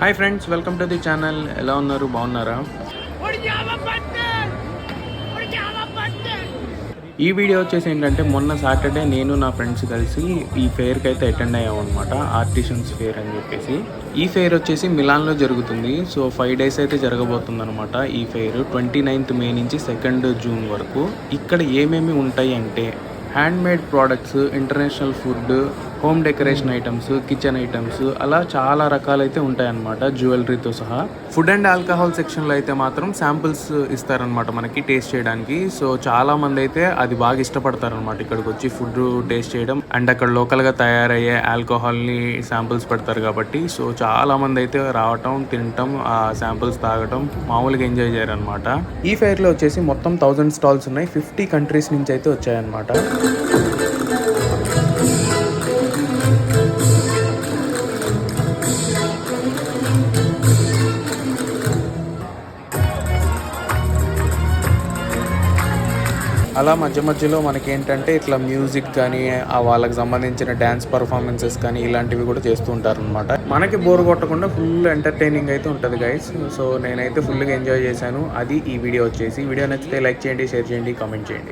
Hi friends, welcome to the channel. ఎలా ఉన్నారు? బాగున్నారా? ఈ వీడియో వచ్చేసి ఏంటంటే మొన్న సాటర్డే నేను నా ఫ్రెండ్స్ కలిసి ఈ ఫెయిర్కి అయితే అటెండ్ అయ్యాం అనమాట. ఆర్టిషన్స్ ఫెయిర్ అని చెప్పేసి. ఈ ఫెయిర్ వచ్చేసి మిలాన్లో జరుగుతుంది. సో 5 days అయితే జరగబోతుంది అనమాట. ఈ ఫెయిర్ 29th May నుంచి 2nd June వరకు. ఇక్కడ ఏమేమి ఉంటాయి అంటే handmade products, international food, home decoration items, kitchen items, అలా చాలా రకాలైతే ఉంటాయన్నమాట, జ్యువెలరీతో సహా. ఫుడ్ అండ్ ఆల్కహాల్ సెక్షన్లో అయితే మాత్రం శాంపుల్స్ ఇస్తారనమాట మనకి టేస్ట్ చేయడానికి. సో చాలా మంది అయితే అది బాగా ఇష్టపడతారనమాట, ఇక్కడికి వచ్చి ఫుడ్ టేస్ట్ చేయడం. అండ్ అక్కడ లోకల్గా తయారయ్యే ఆల్కహాల్ని శాంపుల్స్ పెడతారు కాబట్టి సో చాలా మంది అయితే రావటం, తినటం, ఆ శాంపుల్స్ తాగటం, మామూలుగా ఎంజాయ్ చేయరనమాట. ఈ ఫెయిర్లో వచ్చేసి మొత్తం 1000 స్టాల్స్ ఉన్నాయి. 50 కంట్రీస్ నుంచి అయితే వచ్చాయన్నమాట. అలా మధ్య మధ్యలో మనకేంటంటే ఇట్లా మ్యూజిక్ కానీ వాళ్ళకి సంబంధించిన డ్యాన్స్ పర్ఫార్మెన్సెస్ కానీ ఇలాంటివి కూడా చేస్తూ ఉంటారనమాట. మనకి బోర్ కొట్టకుండా ఫుల్ ఎంటర్టైనింగ్ అయితే ఉంటుంది గైస్. సో నేనైతే ఫుల్గా ఎంజాయ్ చేశాను. అది ఈ వీడియో వచ్చేసి. వీడియో నచ్చితే లైక్ చేయండి, షేర్ చేయండి, కామెంట్ చేయండి.